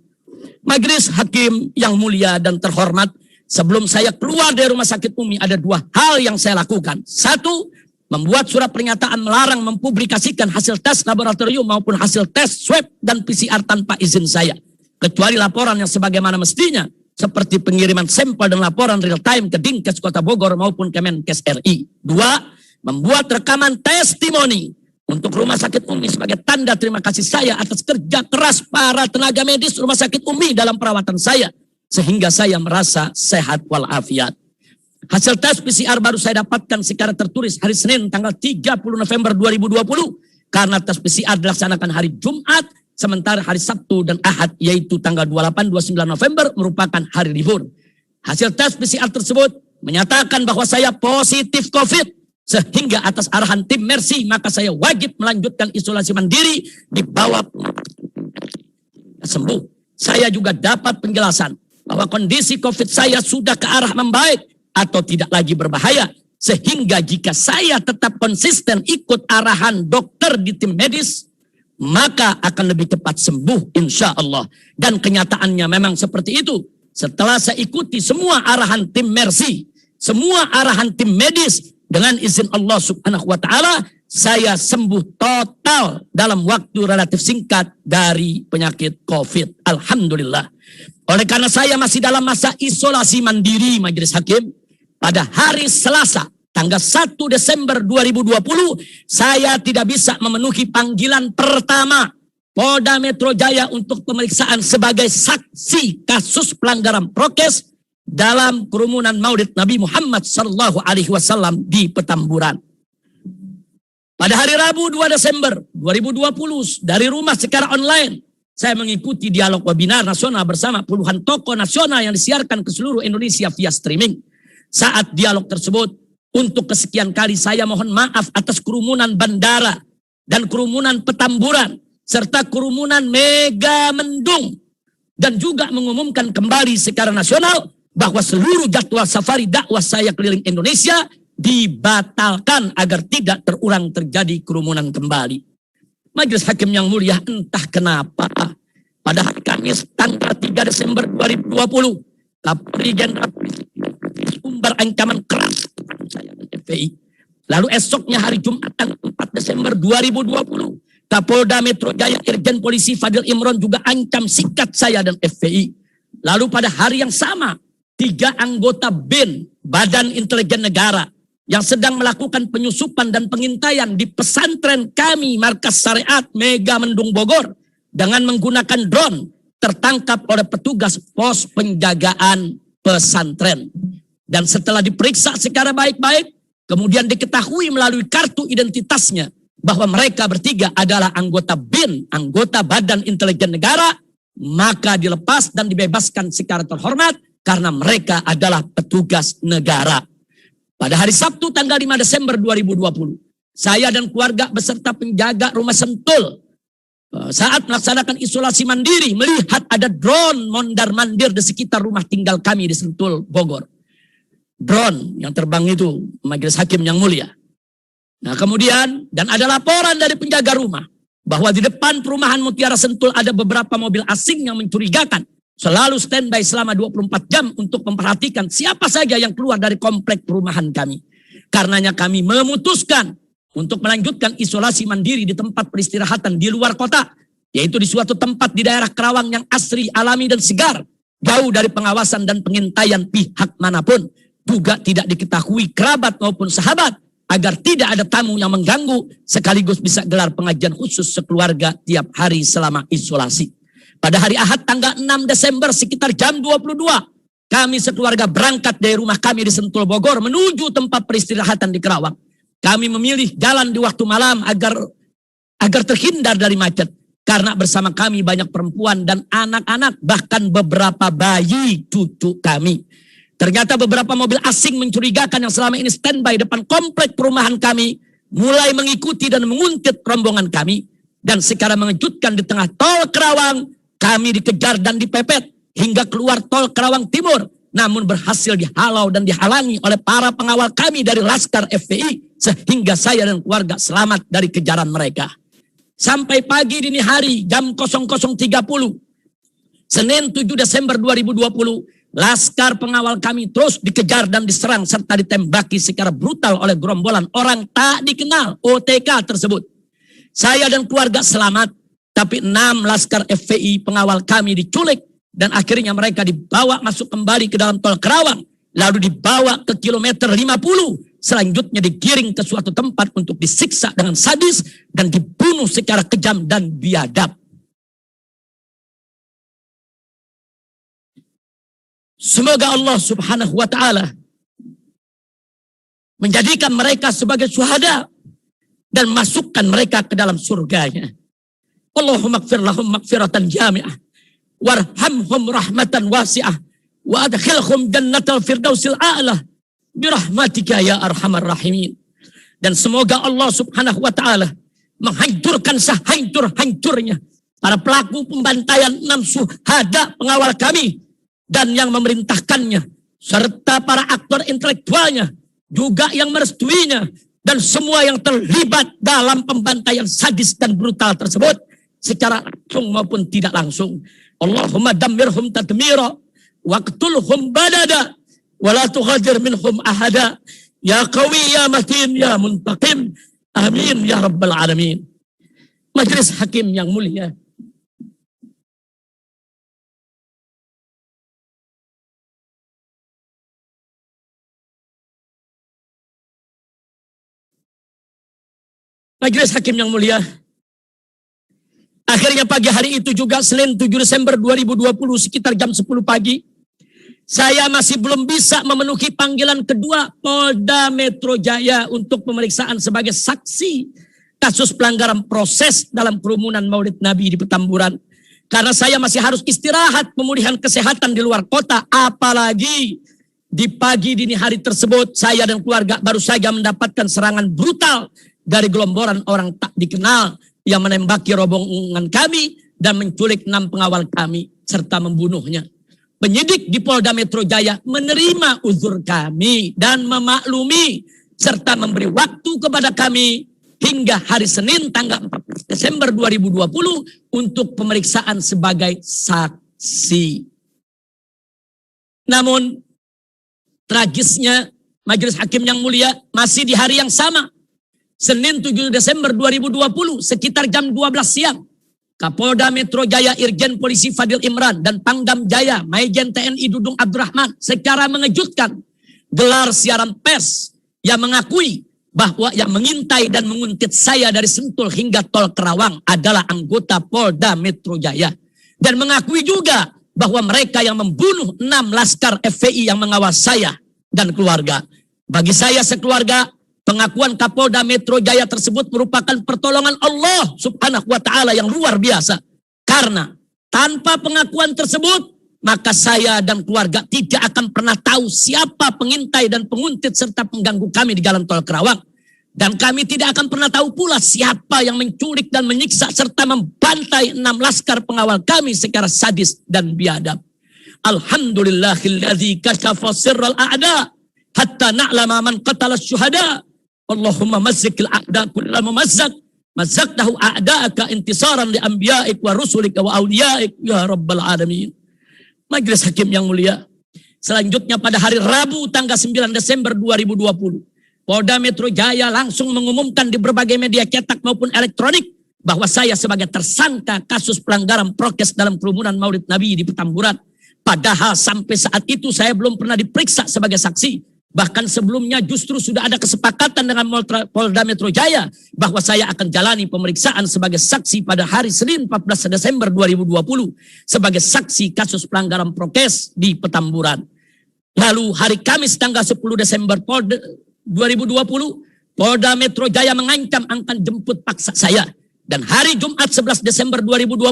Majelis Hakim yang mulia dan terhormat, sebelum saya keluar dari rumah sakit Umi ada dua hal yang saya lakukan. Satu, membuat surat pernyataan melarang mempublikasikan hasil tes laboratorium maupun hasil tes swab dan PCR tanpa izin saya. Kecuali laporan yang sebagaimana mestinya, seperti pengiriman sampel dan laporan real time ke Dinkes Kota Bogor maupun Kemenkes RI. Dua, membuat rekaman testimoni untuk rumah sakit Umi sebagai tanda terima kasih saya atas kerja keras para tenaga medis rumah sakit Umi dalam perawatan saya, sehingga saya merasa sehat walafiat. Hasil tes PCR baru saya dapatkan secara tertulis hari Senin tanggal 30 November 2020 karena tes PCR dilaksanakan hari Jumat, sementara hari Sabtu dan Ahad yaitu tanggal 28-29 November merupakan hari libur. Hasil tes PCR tersebut menyatakan bahwa saya positif COVID, sehingga atas arahan tim Mercy maka saya wajib melanjutkan isolasi mandiri di bawah sembuh. Saya juga dapat penjelasan bahwa kondisi COVID saya sudah ke arah membaik atau tidak lagi berbahaya, sehingga jika saya tetap konsisten ikut arahan dokter di tim medis, maka akan lebih cepat sembuh insya Allah. Dan kenyataannya memang seperti itu. Setelah saya ikuti semua arahan tim Mercy, semua arahan tim medis, dengan izin Allah subhanahu wa ta'ala, saya sembuh total dalam waktu relatif singkat dari penyakit COVID. Alhamdulillah. Oleh karena saya masih dalam masa isolasi mandiri Majelis Hakim, pada hari Selasa tanggal 1 Desember 2020, saya tidak bisa memenuhi panggilan pertama Polda Metro Jaya untuk pemeriksaan sebagai saksi kasus pelanggaran prokes dalam kerumunan Maulid Nabi Muhammad SAW di Petamburan. Pada hari Rabu 2 Desember 2020 dari rumah secara online, saya mengikuti dialog webinar nasional bersama puluhan tokoh nasional yang disiarkan ke seluruh Indonesia via streaming. Saat dialog tersebut, untuk kesekian kali saya mohon maaf atas kerumunan bandara dan kerumunan Petamburan serta kerumunan Mega Mendung, dan juga mengumumkan kembali secara nasional bahwa seluruh jadwal safari dakwah saya keliling Indonesia dibatalkan agar tidak terulang terjadi kerumunan kembali. Majelis Hakim yang mulia, entah kenapa pada hari Kamis tanggal 3 Desember 2020, Kapolri Jenderal Polisi sumber ancaman keras saya dan FPI. Lalu esoknya hari Jumat tanggal 4 Desember 2020, Kapolda Metro Jaya Irjen Polisi Fadil Imron juga ancam sikat saya dan FPI. Lalu pada hari yang sama, 3 anggota BIN, Badan Intelijen Negara, yang sedang melakukan penyusupan dan pengintaian di pesantren kami, Markas Syariat Mega Mendung Bogor, dengan menggunakan drone, tertangkap oleh petugas pos penjagaan pesantren. Dan setelah diperiksa secara baik-baik, kemudian diketahui melalui kartu identitasnya bahwa mereka bertiga adalah anggota BIN, anggota Badan Intelijen Negara, maka dilepas dan dibebaskan secara terhormat karena mereka adalah petugas negara. Pada hari Sabtu tanggal 5 Desember 2020, saya dan keluarga beserta penjaga rumah Sentul, saat melaksanakan isolasi mandiri melihat ada drone mondar-mandir di sekitar rumah tinggal kami di Sentul, Bogor. Drone yang terbang itu majelis hakim yang mulia. Nah kemudian, dan ada laporan dari penjaga rumah bahwa di depan perumahan Mutiara Sentul ada beberapa mobil asing yang mencurigakan. Selalu standby selama 24 jam untuk memperhatikan siapa saja yang keluar dari komplek perumahan kami. Karenanya kami memutuskan untuk melanjutkan isolasi mandiri di tempat peristirahatan di luar kota, yaitu di suatu tempat di daerah Kerawang yang asri, alami dan segar, jauh dari pengawasan dan pengintaian pihak manapun, juga tidak diketahui kerabat maupun sahabat, agar tidak ada tamu yang mengganggu, sekaligus bisa gelar pengajian khusus sekeluarga tiap hari selama isolasi. Pada hari Ahad tanggal 6 Desember sekitar jam 22, kami sekeluarga berangkat dari rumah kami di Sentul, Bogor menuju tempat peristirahatan di Kerawang. Kami memilih jalan di waktu malam agar terhindar dari macet. Karena bersama kami banyak perempuan dan anak-anak, bahkan beberapa bayi cucu kami. Ternyata beberapa mobil asing mencurigakan yang selama ini standby depan komplek perumahan kami mulai mengikuti dan menguntit rombongan kami. Dan secara mengejutkan di tengah tol Kerawang, kami dikejar dan dipepet hingga keluar tol Kerawang Timur. Namun berhasil dihalau dan dihalangi oleh para pengawal kami dari Laskar FPI. Sehingga saya dan keluarga selamat dari kejaran mereka. Sampai pagi dini hari jam 00.30 Senin 7 Desember 2020, Laskar pengawal kami terus dikejar dan diserang serta ditembaki secara brutal oleh gerombolan orang tak dikenal OTK tersebut. Saya dan keluarga selamat, tapi 6 Laskar FPI pengawal kami diculik dan akhirnya mereka dibawa masuk kembali ke dalam tol Kerawang, lalu dibawa ke kilometer 50. Selanjutnya digiring ke suatu tempat untuk disiksa dengan sadis dan dibunuh secara kejam dan biadab. Semoga Allah Subhanahu wa ta'ala menjadikan mereka sebagai syuhada dan masukkan mereka ke dalam surganya. Allahumma gfir lahum magfiratan jami'ah warhamhum rahmatan wasi'ah wa adkhilhum jannatal firdausil a'lah birahmatika ya arhamar rahimin. Dan semoga Allah Subhanahu wa ta'ala menghancurkan sehancur-hancurnya para pelaku pembantaian 6 syuhada pengawal kami dan yang memerintahkannya, serta para aktor intelektualnya juga yang merestuinya, dan semua yang terlibat dalam pembantaian sadis dan brutal tersebut secara langsung maupun tidak langsung. Allahumma dammirhum tadmira waqtulhum badada wala tughadir minhum ahada ya qawi ya matin ya muntaqim amin ya rabbal alamin. Majelis hakim yang mulia, majelis hakim yang mulia, akhirnya pagi hari itu juga Senin 7 Desember 2020 sekitar jam 10 pagi, saya masih belum bisa memenuhi panggilan kedua Polda Metro Jaya untuk pemeriksaan sebagai saksi kasus pelanggaran proses dalam kerumunan Maulid Nabi di Petamburan. Karena saya masih harus istirahat pemulihan kesehatan di luar kota. Apalagi di pagi dini hari tersebut saya dan keluarga baru saja mendapatkan serangan brutal dari gelomboran orang tak dikenal yang menembaki rombongan kami dan menculik 6 pengawal kami serta membunuhnya. Penyidik di Polda Metro Jaya menerima uzur kami dan memaklumi serta memberi waktu kepada kami hingga hari Senin tanggal 14 Desember 2020 untuk pemeriksaan sebagai saksi. Namun tragisnya majelis hakim yang mulia, masih di hari yang sama Senin 7 Desember 2020 sekitar jam 12 siang, Kapolda Metro Jaya Irjen Polisi Fadil Imran dan Pangdam Jaya Maijen TNI Dudung Abdurrahman secara mengejutkan gelar siaran pers yang mengakui bahwa yang mengintai dan menguntit saya dari Sentul hingga tol Kerawang adalah anggota Polda Metro Jaya. Dan mengakui juga bahwa mereka yang membunuh 6 Laskar FPI yang mengawal saya dan keluarga. Bagi saya sekeluarga, pengakuan Kapolda Metro Jaya tersebut merupakan pertolongan Allah Subhanahu wa ta'ala yang luar biasa. Karena tanpa pengakuan tersebut, maka saya dan keluarga tidak akan pernah tahu siapa pengintai dan penguntit serta pengganggu kami di jalan tol Kerawang. Dan kami tidak akan pernah tahu pula siapa yang menculik dan menyiksa serta membantai 6 laskar pengawal kami secara sadis dan biadab. Alhamdulillahilladzi kashafa sirral a'da hatta na'lama man qatala syuhada. Allahumma mazzikil a'da kullal mumazzak. Mazzaktahu a'da'aka intisaran li anbiya'ik wa rusulika wa awliya'ik ya rabbal alamin. Majelis Hakim yang mulia. Selanjutnya pada hari Rabu tanggal 9 Desember 2020. Polda Metro Jaya langsung mengumumkan di berbagai media cetak maupun elektronik bahwa saya sebagai tersangka kasus pelanggaran prokes dalam kerumunan Maulid Nabi di Petamburan. Padahal sampai saat itu saya belum pernah diperiksa sebagai saksi. Bahkan sebelumnya justru sudah ada kesepakatan dengan Polda Metro Jaya bahwa saya akan jalani pemeriksaan sebagai saksi pada hari Senin 14 Desember 2020 sebagai saksi kasus pelanggaran prokes di Petamburan. Lalu hari Kamis tanggal 10 Desember 2020, Polda Metro Jaya mengancam akan jemput paksa saya. Dan hari Jumat 11 Desember 2020,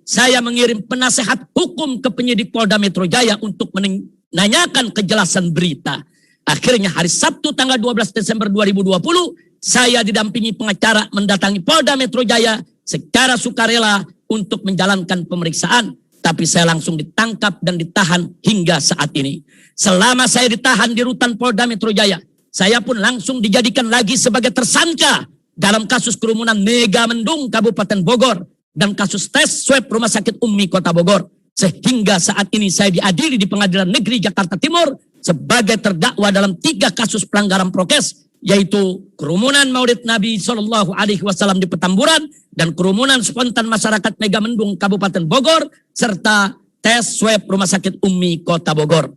saya mengirim penasehat hukum ke penyidik Polda Metro Jaya untuk menanyakan kejelasan berita. Akhirnya hari Sabtu tanggal 12 Desember 2020, saya didampingi pengacara mendatangi Polda Metro Jaya secara sukarela untuk menjalankan pemeriksaan. Tapi saya langsung ditangkap dan ditahan hingga saat ini. Selama saya ditahan di rutan Polda Metro Jaya, saya pun langsung dijadikan lagi sebagai tersangka dalam kasus kerumunan Mega Mendung Kabupaten Bogor dan kasus tes swab Rumah Sakit Ummi Kota Bogor. Sehingga saat ini saya diadili di Pengadilan Negeri Jakarta Timur sebagai terdakwa dalam 3 kasus pelanggaran prokes, yaitu kerumunan Maulid Nabi SAW di Petamburan dan kerumunan spontan masyarakat Mega Mendung Kabupaten Bogor serta tes swab Rumah Sakit Ummi Kota Bogor.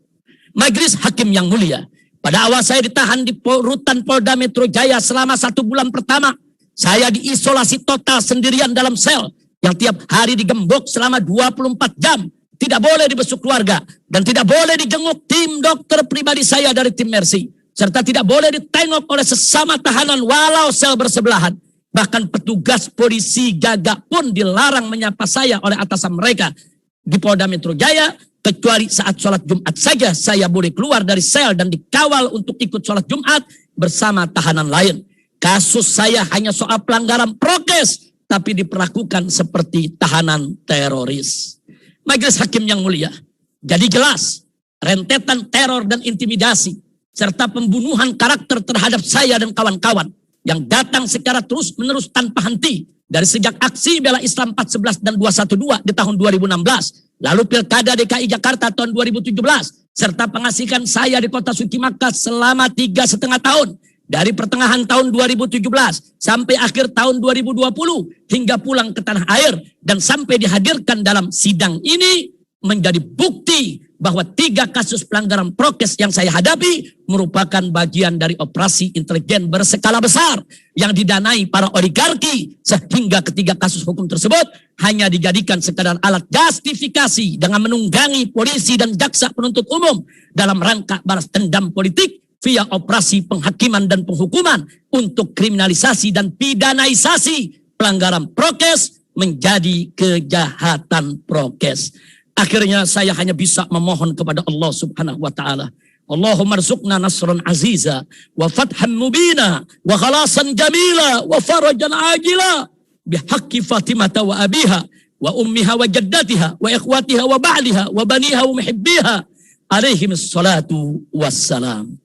Majelis Hakim yang mulia, pada awal saya ditahan di rutan Polda Metro Jaya selama 1 bulan pertama. Saya diisolasi total sendirian dalam sel yang tiap hari digembok selama 24 jam. Tidak boleh dibesuk keluarga dan tidak boleh dijenguk tim dokter pribadi saya dari tim Mercy. Serta tidak boleh ditengok oleh sesama tahanan walau sel bersebelahan. Bahkan petugas polisi gagak pun dilarang menyapa saya oleh atasan mereka di Polda Metro Jaya. Kecuali saat sholat Jumat saja saya boleh keluar dari sel dan dikawal untuk ikut sholat Jumat bersama tahanan lain. Kasus saya hanya soal pelanggaran prokes, tapi diperlakukan seperti tahanan teroris. Majelis Hakim yang mulia, jadi jelas rentetan teror dan intimidasi serta pembunuhan karakter terhadap saya dan kawan-kawan yang datang secara terus-menerus tanpa henti dari sejak aksi bela Islam 411 dan 212 di tahun 2016. Lalu Pilkada DKI Jakarta tahun 2017, serta pengasihan saya di Kota Suci Makkah selama 3,5 tahun. Dari pertengahan tahun 2017 sampai akhir tahun 2020 hingga pulang ke tanah air dan sampai dihadirkan dalam sidang ini menjadi bukti bahwa 3 kasus pelanggaran prokes yang saya hadapi merupakan bagian dari operasi intelijen berskala besar yang didanai para oligarki, sehingga ketiga kasus hukum tersebut hanya dijadikan sekadar alat justifikasi dengan menunggangi polisi dan jaksa penuntut umum dalam rangka balas dendam politik via operasi penghakiman dan penghukuman untuk kriminalisasi dan pidanaisasi pelanggaran prokes menjadi kejahatan prokes. Akhirnya saya hanya bisa memohon kepada Allah Subhanahu wa taala. Allahumma rzuqna nasran aziza wa fathan mubina wa khalasan jamila wa farajan ajila bihaqqi Fatimah wa abiha wa ummiha wa jaddatiha wa ikhwatiha wa ba'liha wa baniha wa muhibbiha alaihimus salatu wassalam.